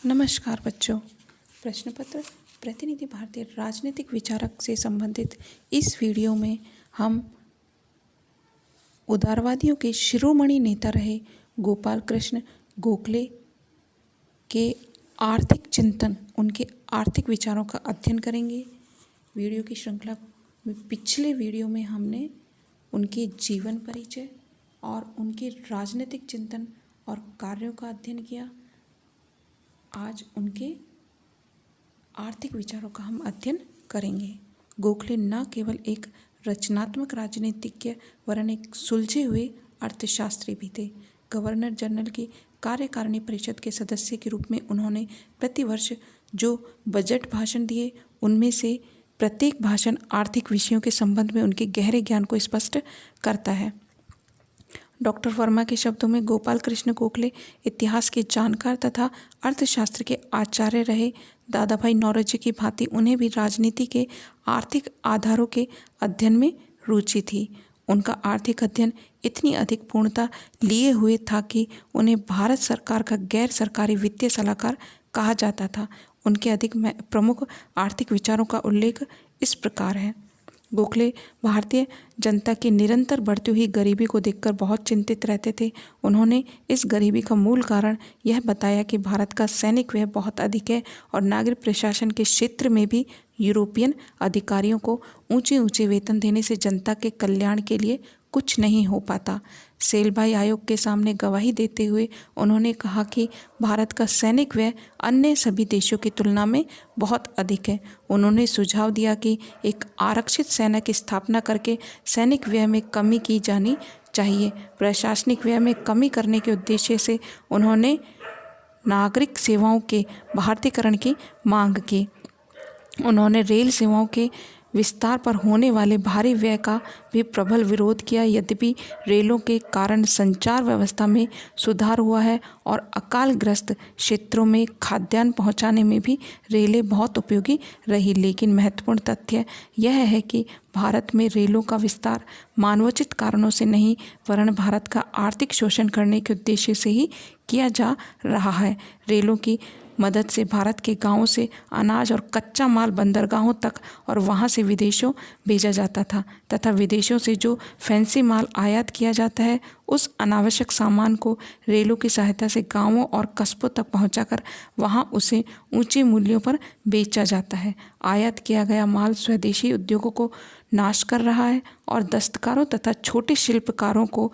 नमस्कार बच्चों। प्रश्न पत्र प्रतिनिधि भारतीय राजनीतिक विचारक से संबंधित इस वीडियो में हम उदारवादियों के शिरोमणि नेता रहे गोपाल कृष्ण गोखले के आर्थिक चिंतन, उनके आर्थिक विचारों का अध्ययन करेंगे। वीडियो की श्रृंखला में पिछले वीडियो में हमने उनके जीवन परिचय और उनके राजनीतिक चिंतन और कार्यों का अध्ययन किया। आज उनके आर्थिक विचारों का हम अध्ययन करेंगे। गोखले न केवल एक रचनात्मक राजनीतिज्ञ वरन एक सुलझे हुए अर्थशास्त्री भी थे। गवर्नर जनरल की कार्यकारिणी परिषद के सदस्य के रूप में उन्होंने प्रतिवर्ष जो बजट भाषण दिए, उनमें से प्रत्येक भाषण आर्थिक विषयों के संबंध में उनके गहरे ज्ञान को स्पष्ट करता है। डॉक्टर वर्मा के शब्दों में गोपाल कृष्ण गोखले इतिहास के जानकार तथा अर्थशास्त्र के आचार्य रहे। दादा भाई नौरोजी की भांति उन्हें भी राजनीति के आर्थिक आधारों के अध्ययन में रुचि थी। उनका आर्थिक अध्ययन इतनी अधिक पूर्णता लिए हुए था कि उन्हें भारत सरकार का गैर सरकारी वित्तीय सलाहकार कहा जाता था। उनके अधिक प्रमुख आर्थिक विचारों का उल्लेख इस प्रकार है। गोखले भारतीय जनता की निरंतर बढ़ती हुई गरीबी को देखकर बहुत चिंतित रहते थे। उन्होंने इस गरीबी का मूल कारण यह बताया कि भारत का सैनिक व्यय बहुत अधिक है और नागरिक प्रशासन के क्षेत्र में भी यूरोपियन अधिकारियों को ऊंचे ऊंचे वेतन देने से जनता के कल्याण के लिए कुछ नहीं हो पाता। सेलभाई आयोग के सामने गवाही देते हुए उन्होंने कहा कि भारत का सैनिक व्यय अन्य सभी देशों की तुलना में बहुत अधिक है। उन्होंने सुझाव दिया कि एक आरक्षित सेना की स्थापना करके सैनिक व्यय में कमी की जानी चाहिए। प्रशासनिक व्यय में कमी करने के उद्देश्य से उन्होंने नागरिक सेवाओं के भारतीयकरण की मांग की। उन्होंने रेल सेवाओं के विस्तार पर होने वाले भारी व्यय का भी प्रबल विरोध किया। यद्यपि रेलों के कारण संचार व्यवस्था में सुधार हुआ है और अकालग्रस्त क्षेत्रों में खाद्यान्न पहुंचाने में भी रेलें बहुत उपयोगी रही, लेकिन महत्वपूर्ण तथ्य यह है कि भारत में रेलों का विस्तार मानवोचित कारणों से नहीं वरन भारत का आर्थिक शोषण करने के उद्देश्य से ही किया जा रहा है। रेलों की मदद से भारत के गांवों से अनाज और कच्चा माल बंदरगाहों तक और वहां से विदेशों भेजा जाता था तथा विदेशों से जो फैंसी माल आयात किया जाता है, उस अनावश्यक सामान को रेलों की सहायता से गांवों और कस्बों तक पहुंचाकर वहां उसे ऊंचे मूल्यों पर बेचा जाता है। आयात किया गया माल स्वदेशी उद्योगों को नाश कर रहा है और दस्तकारों तथा छोटे शिल्पकारों को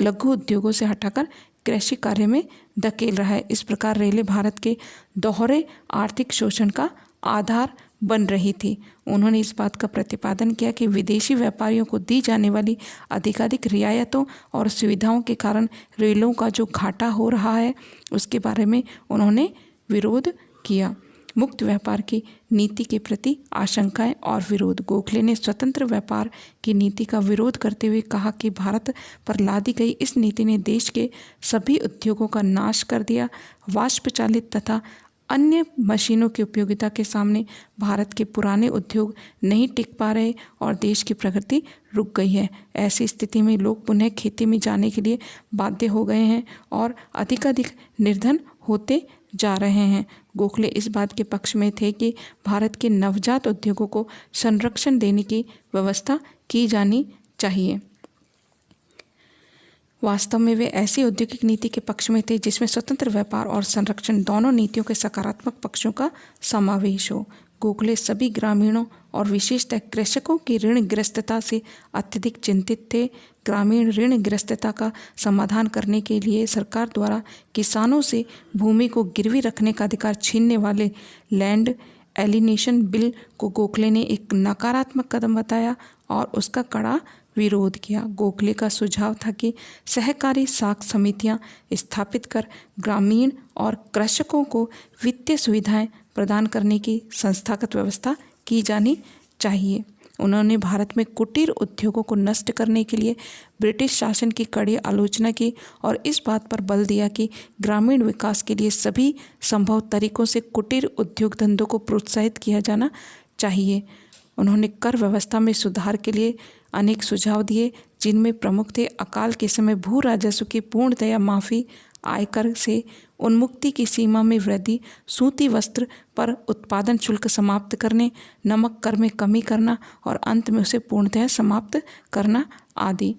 लघु उद्योगों से हटाकर कृषि कार्य में धकेल रहा है। इस प्रकार रेलें भारत के दोहरे आर्थिक शोषण का आधार बन रही थी। उन्होंने इस बात का प्रतिपादन किया कि विदेशी व्यापारियों को दी जाने वाली अधिकाधिक रियायतों और सुविधाओं के कारण रेलों का जो घाटा हो रहा है, उसके बारे में उन्होंने विरोध किया। मुक्त व्यापार की नीति के प्रति आशंकाएं और विरोध। गोखले ने स्वतंत्र व्यापार की नीति का विरोध करते हुए कहा कि भारत पर लादी गई इस नीति ने देश के सभी उद्योगों का नाश कर दिया। वाष्प चालित तथा अन्य मशीनों की उपयोगिता के सामने भारत के पुराने उद्योग नहीं टिक पा रहे और देश की प्रगति रुक गई है। ऐसी स्थिति में लोग पुनः खेती में जाने के लिए बाध्य हो गए हैं और अधिकाधिक निर्धन होते जा रहे हैं। गोखले इस बात के पक्ष में थे कि भारत के नवजात उद्योगों को संरक्षण देने की व्यवस्था की जानी चाहिए। वास्तव में वे ऐसी औद्योगिक नीति के पक्ष में थे जिसमें स्वतंत्र व्यापार और संरक्षण दोनों नीतियों के सकारात्मक पक्षों का समावेश हो। गोखले सभी ग्रामीणों और विशेषतः कृषकों की ऋणग्रस्तता से अत्यधिक चिंतित थे। ग्रामीण ऋणग्रस्तता का समाधान करने के लिए सरकार द्वारा किसानों से भूमि को गिरवी रखने का अधिकार छीनने वाले लैंड एलिनेशन बिल को गोखले ने एक नकारात्मक कदम बताया और उसका कड़ा विरोध किया। गोखले का सुझाव था कि सहकारी साख समितियां स्थापित कर ग्रामीण और कृषकों को वित्तीय सुविधाएं प्रदान करने की संस्थागत व्यवस्था की जानी चाहिए। उन्होंने भारत में कुटीर उद्योगों को नष्ट करने के लिए ब्रिटिश शासन की कड़ी आलोचना की और इस बात पर बल दिया कि ग्रामीण विकास के लिए सभी संभव तरीकों से कुटीर उद्योग धंधों को प्रोत्साहित किया जाना चाहिए। उन्होंने कर व्यवस्था में सुधार के लिए अनेक सुझाव दिए, जिनमें प्रमुख थे अकाल के समय भू राजस्व की पूर्णतया माफ़ी, आयकर से उन्मुक्ति की सीमा में वृद्धि, सूती वस्त्र पर उत्पादन शुल्क समाप्त करने, नमक कर में कमी करना और अंत में उसे पूर्णतः समाप्त करना आदि।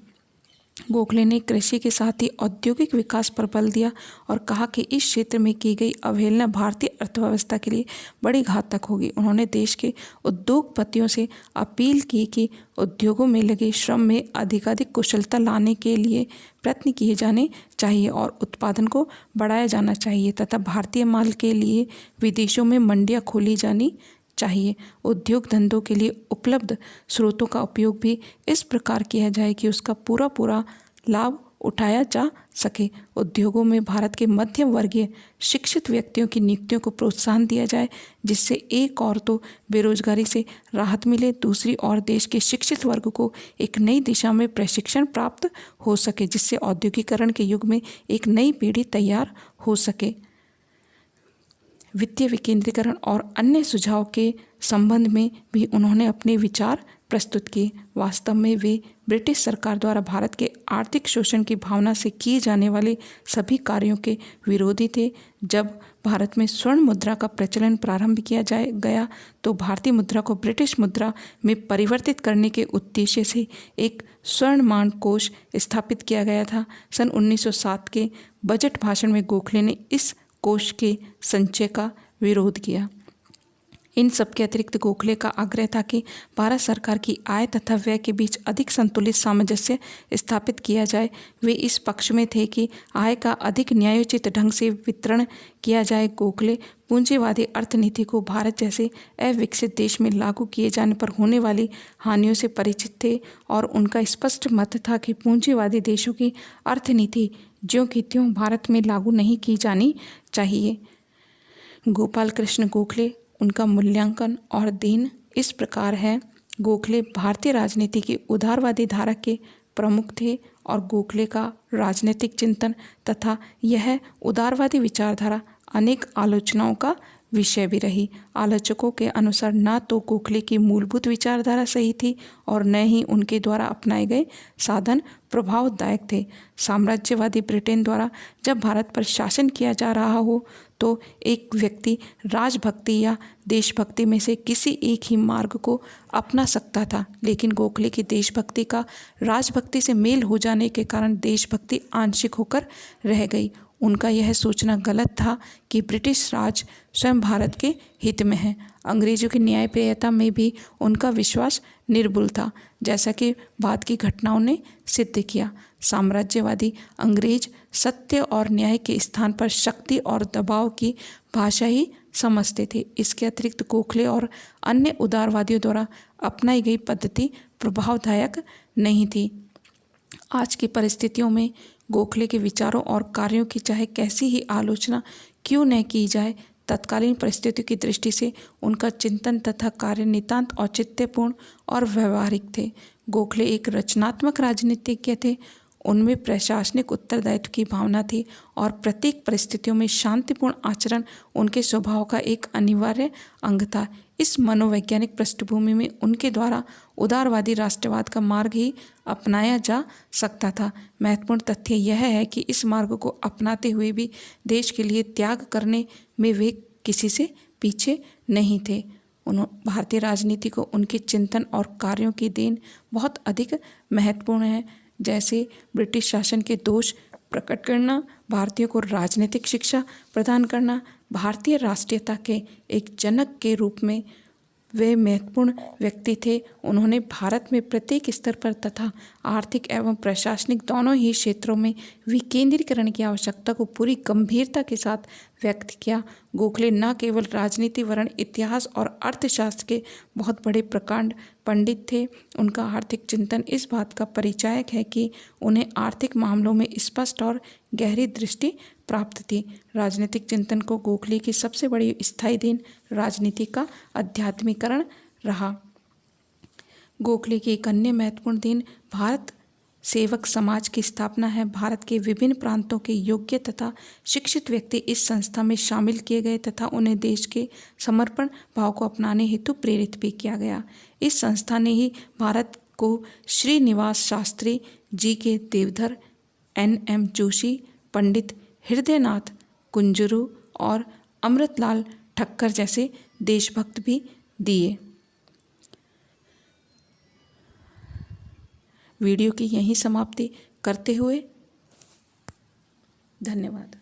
गोखले ने कृषि के साथ ही औद्योगिक विकास पर बल दिया और कहा कि इस क्षेत्र में की गई अवहेलना भारतीय अर्थव्यवस्था के लिए बड़ी घातक होगी। उन्होंने देश के उद्योगपतियों से अपील की कि उद्योगों में लगे श्रम में अधिकाधिक कुशलता लाने के लिए प्रयत्न किए जाने चाहिए और उत्पादन को बढ़ाया जाना चाहिए तथा भारतीय माल के लिए विदेशों में मंडियाँ खोली जानी चाहिए। उद्योग धंधों के लिए उपलब्ध स्रोतों का उपयोग भी इस प्रकार किया जाए कि उसका पूरा लाभ उठाया जा सके। उद्योगों में भारत के मध्यम वर्गीय शिक्षित व्यक्तियों की नियुक्तियों को प्रोत्साहन दिया जाए, जिससे एक और तो बेरोजगारी से राहत मिले, दूसरी ओर देश के शिक्षित वर्ग को एक नई दिशा में प्रशिक्षण प्राप्त हो सके, जिससे औद्योगिकरण के युग में एक नई पीढ़ी तैयार हो सके। वित्तीय विकेंद्रीकरण और अन्य सुझाव के संबंध में भी उन्होंने अपने विचार प्रस्तुत किए। वास्तव में वे ब्रिटिश सरकार द्वारा भारत के आर्थिक शोषण की भावना से किए जाने वाले सभी कार्यों के विरोधी थे। जब भारत में स्वर्ण मुद्रा का प्रचलन प्रारंभ किया गया तो भारतीय मुद्रा को ब्रिटिश मुद्रा में परिवर्तित करने के उद्देश्य से एक स्वर्णमान कोष स्थापित किया गया था। सन 1907 के बजट भाषण में गोखले ने इस कोष के संचय का विरोध किया। इन सब के अतिरिक्त गोखले का आग्रह था कि भारत सरकार की आय तथा व्यय के बीच अधिक संतुलित सामंजस्य स्थापित किया जाए। वे इस पक्ष में थे कि आय का अधिक न्यायोचित ढंग से वितरण किया जाए। गोखले पूंजीवादी अर्थनीति को भारत जैसे अविकसित देश में लागू किए जाने पर होने वाली हानियों से परिचित थे और उनका स्पष्ट मत था कि पूंजीवादी देशों की अर्थनीति ज्यों की त्यों भारत में लागू नहीं की जानी चाहिए। गोपाल कृष्ण गोखले, उनका मूल्यांकन और देन इस प्रकार है। गोखले भारतीय राजनीति की उदारवादी धारा के प्रमुख थे और गोखले का राजनीतिक चिंतन तथा यह उदारवादी विचारधारा अनेक आलोचनाओं का विषय भी रही। आलोचकों के अनुसार न तो गोखले की मूलभूत विचारधारा सही थी और न ही उनके द्वारा अपनाए गए साधन प्रभावदायक थे। साम्राज्यवादी ब्रिटेन द्वारा जब भारत पर शासन किया जा रहा हो तो एक व्यक्ति राजभक्ति या देशभक्ति में से किसी एक ही मार्ग को अपना सकता था, लेकिन गोखले की देशभक्ति का राजभक्ति से मेल हो जाने के कारण देशभक्ति आंशिक होकर रह गई। उनका यह सोचना गलत था कि ब्रिटिश राज स्वयं भारत के हित में है। अंग्रेजों की न्यायप्रियता में भी उनका विश्वास निर्बल था, जैसा कि बाद की घटनाओं ने सिद्ध किया। साम्राज्यवादी अंग्रेज सत्य और न्याय के स्थान पर शक्ति और दबाव की भाषा ही समझते थे। इसके अतिरिक्त गोखले और अन्य उदारवादियों द्वारा अपनाई गई पद्धति प्रभावदायक नहीं थी। आज की परिस्थितियों में गोखले के विचारों और कार्यों की चाहे कैसी ही आलोचना क्यों न की जाए, तत्कालीन परिस्थितियों की दृष्टि से उनका चिंतन तथा कार्य नितांत औचित्यपूर्ण और व्यवहारिक थे। गोखले एक रचनात्मक राजनीतिज्ञ थे। उनमें प्रशासनिक उत्तरदायित्व की भावना थी और प्रत्येक परिस्थितियों में शांतिपूर्ण आचरण उनके स्वभाव का एक अनिवार्य अंग था। इस मनोवैज्ञानिक पृष्ठभूमि में उनके द्वारा उदारवादी राष्ट्रवाद का मार्ग ही अपनाया जा सकता था। महत्वपूर्ण तथ्य यह है कि इस मार्ग को अपनाते हुए भी देश के लिए त्याग करने में वे किसी से पीछे नहीं थे। भारतीय राजनीति को उनके चिंतन और कार्यों की देन बहुत अधिक महत्वपूर्ण है, जैसे ब्रिटिश शासन के दोष प्रकट करना, भारतीयों को राजनीतिक शिक्षा प्रदान करना। भारतीय राष्ट्रीयता के एक जनक के रूप में वे महत्वपूर्ण व्यक्ति थे। उन्होंने भारत में प्रत्येक स्तर पर तथा आर्थिक एवं प्रशासनिक दोनों ही क्षेत्रों में विकेंद्रीकरण की आवश्यकता को पूरी गंभीरता के साथ व्यक्त किया। गोखले न केवल राजनीति वरन इतिहास और अर्थशास्त्र के बहुत बड़े प्रकांड पंडित थे। उनका आर्थिक चिंतन इस बात का परिचायक है कि उन्हें आर्थिक मामलों में स्पष्ट और गहरी दृष्टि प्राप्त थी। राजनीतिक चिंतन को गोखले की सबसे बड़ी स्थायी देन राजनीति का अध्यात्मीकरण रहा। गोखले की एक अन्य महत्वपूर्ण देन भारत सेवक समाज की स्थापना है। भारत के विभिन्न प्रांतों के योग्य तथा शिक्षित व्यक्ति इस संस्था में शामिल किए गए तथा उन्हें देश के समर्पण भाव को अपनाने हेतु प्रेरित भी किया गया। इस संस्था ने ही भारत को श्रीनिवास शास्त्री जी के देवधर, N.M. जोशी, पंडित हृदयनाथ कुंजरू और अमृतलाल ठक्कर जैसे देशभक्त भी दिए। वीडियो की यहीं समाप्ति करते हुए धन्यवाद।